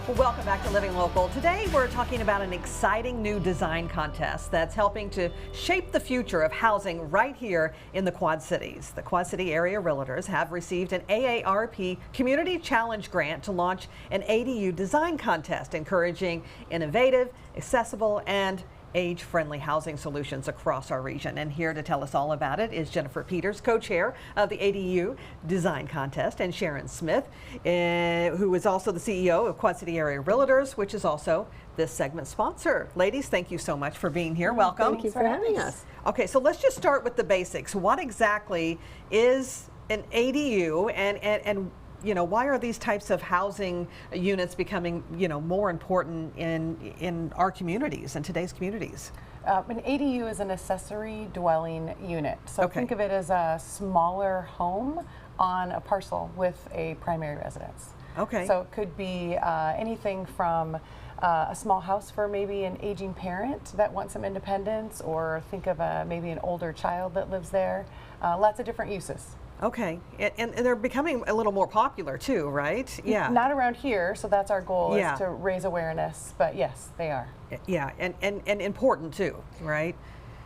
Well, welcome back to Living Local. Today we're talking about an exciting new design contest that's helping to shape the future of housing right here in the Quad Cities. The Quad City Area Realtors have received an AARP Community Challenge grant to launch an ADU design contest, encouraging innovative, accessible, and age-friendly housing solutions across our region. And here to tell us all about it is Jennifer Peters, co-chair of the ADU Design Contest, and Sharon Smith, who is also the CEO of Quad City Area Realtors, which is also this segment's sponsor. Ladies, thank you so much for being here. Welcome. Thank you for having us. Okay, so let's just start with the basics. What exactly is an ADU, and you know, why are these types of housing units becoming, you know, more important in our communities, in today's communities? An ADU is an accessory dwelling unit. So think of it as a smaller home on a parcel with a primary residence. Okay. So it could be anything from a small house for maybe an aging parent that wants some independence, or think of maybe an older child that lives there. Lots of different uses. Okay, and they're becoming a little more popular too, right? Yeah. Not around here, so that's our goal, Yeah. is to raise awareness, but yes, they are. Yeah, and important too, right?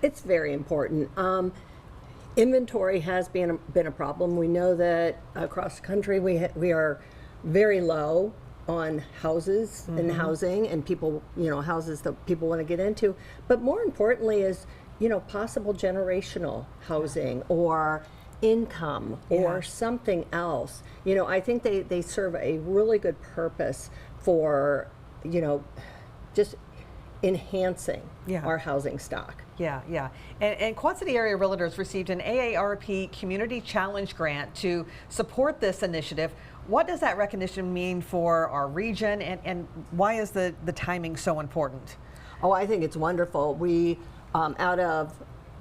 It's very important. Inventory has been a problem. We know that across the country we are very low on houses and housing, and people, you know, houses that people want to get into. But more importantly is, you know, possible generational housing or income or something else. You know, I think they serve a really good purpose for, you know, just enhancing our housing stock. Yeah. And Quad City Area Realtors received an AARP Community Challenge grant to support this initiative. What does that recognition mean for our region, and why is the timing so important? Oh, I think it's wonderful. We, out of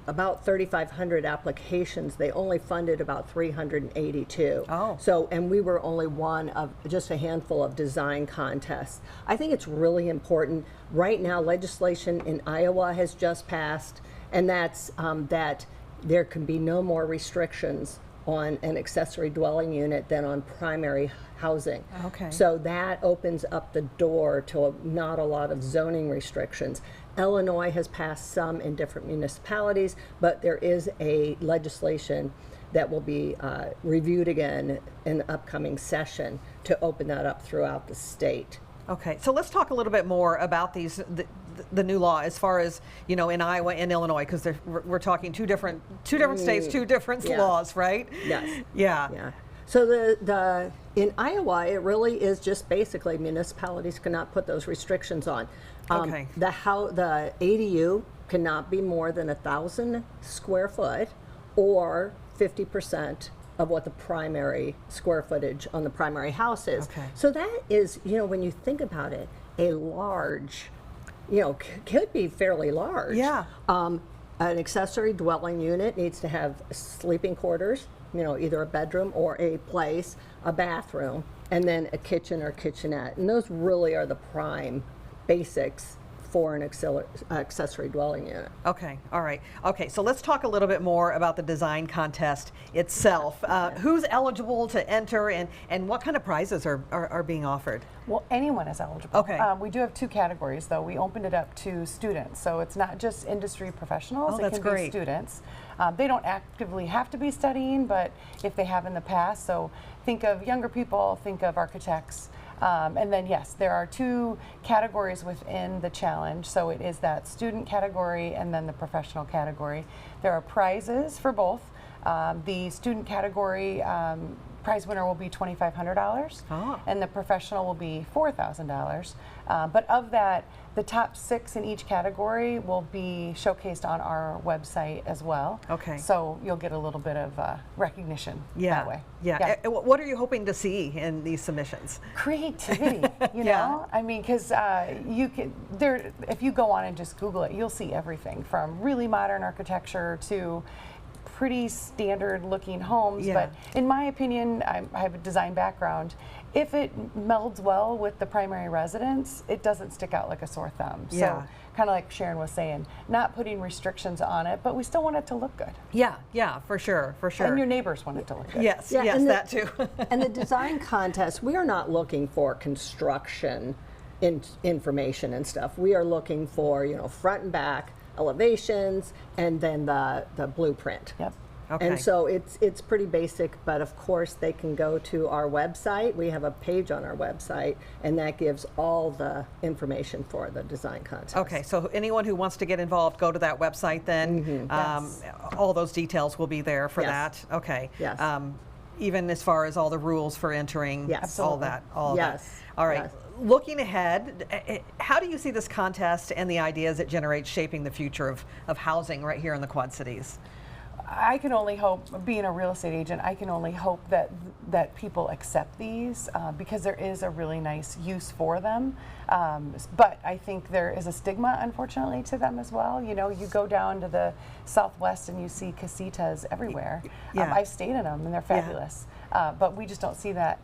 about 3,500 applications, they only funded about 382. Oh. So, and we were only one of just a handful of design contests. I think it's really important. Right now, legislation in Iowa has just passed, and that's that there can be no more restrictions on an accessory dwelling unit than on primary housing. Okay. So that opens up the door to not a lot of zoning restrictions. Illinois has passed some in different municipalities, but there is a legislation that will be reviewed again in the upcoming session to open that up throughout the state. Okay, so let's talk a little bit more about the new law as far as, you know, in Iowa and Illinois, because we're talking two different states, two different laws, right? Yes. Yeah. So the in Iowa, it really is just basically municipalities cannot put those restrictions on. Okay. The ADU cannot be more than 1,000 square foot or 50% of what the primary square footage on the primary house is. Okay. So that is, you know, when you think about it, a large, you know, could be fairly large. Yeah. An accessory dwelling unit needs to have sleeping quarters, you know, either a bedroom or a place, a bathroom, and then a kitchen or kitchenette. And those really are the prime basics for an accessory dwelling unit. Okay, all right. Okay, so let's talk a little bit more about the design contest itself. Who's eligible to enter, and what kind of prizes are being offered? Well, anyone is eligible. Okay. We do have two categories, though. We opened it up to students, so it's not just industry professionals. Oh, that's it can great. be students. They don't actively have to be studying, but if they have in the past, so think of younger people, think of architects. And then, yes, there are two categories within the challenge. So it is that student category and then the professional category. There are prizes for both. The student category prize winner will be $2,500, and the professional will be $4,000. But of that, the top 6 in each category will be showcased on our website as well. Okay. So you'll get a little bit of recognition that way. Yeah. What are you hoping to see in these submissions? Creativity, you know? I mean, because if you go on and just Google it, you'll see everything from really modern architecture to pretty standard looking homes. But in my opinion, I have a design background. If it melds well with the primary residence, it doesn't stick out like a sore thumb. So kind of like Sharon was saying, not putting restrictions on it, but we still want it to look good. Yeah, for sure. And your neighbors want it to look good. Yes, and that too. And the design contest, we are not looking for construction information and stuff. We are looking for, front and back elevations, and then the blueprint. Yep. Okay. And so it's pretty basic, but of course they can go to our website. We have a page on our website, and that gives all the information for the design contest. Okay, so anyone who wants to get involved, go to that website then. Yes. All those details will be there for Yes. that. Okay. Yes. Even as far as all the rules for entering, Yes. all that, all Yes. that. All right. Yes. Looking ahead, how do you see this contest and the ideas it generates shaping the future of housing right here in the Quad Cities? I can only hope, being a real estate agent, I can only hope that people accept these because there is a really nice use for them. But I think there is a stigma, unfortunately, to them as well. You go down to the Southwest and you see casitas everywhere. Yeah. I've stayed in them and they're fabulous. But we just don't see that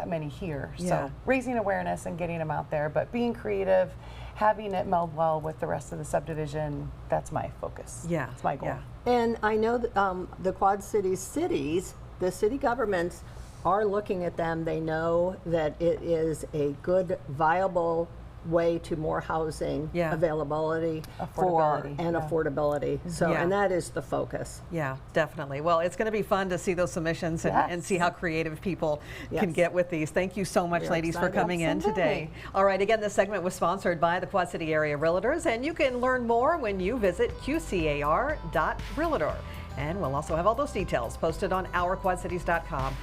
many here. Yeah. So raising awareness and getting them out there, but being creative, having it meld well with the rest of the subdivision, that's my focus. Yeah. That's my goal. Yeah. And I know that the Quad Cities, the city governments are looking at them. They know that it is a good, viable way to more housing Yeah. availability Affordability, and yeah. affordability. So, Yeah. and that is the focus. Yeah, definitely. Well, it's going to be fun to see those submissions and Yes. see how creative people can Yes. get with these. Tk you so much, We're ladies, for excited. coming in today. Absolutely. All right, again, this segment was sponsored by the Quad City Area Realtors, and you can learn more when you visit qcar.realtor. And we'll also have all those details posted on ourquadcities.com.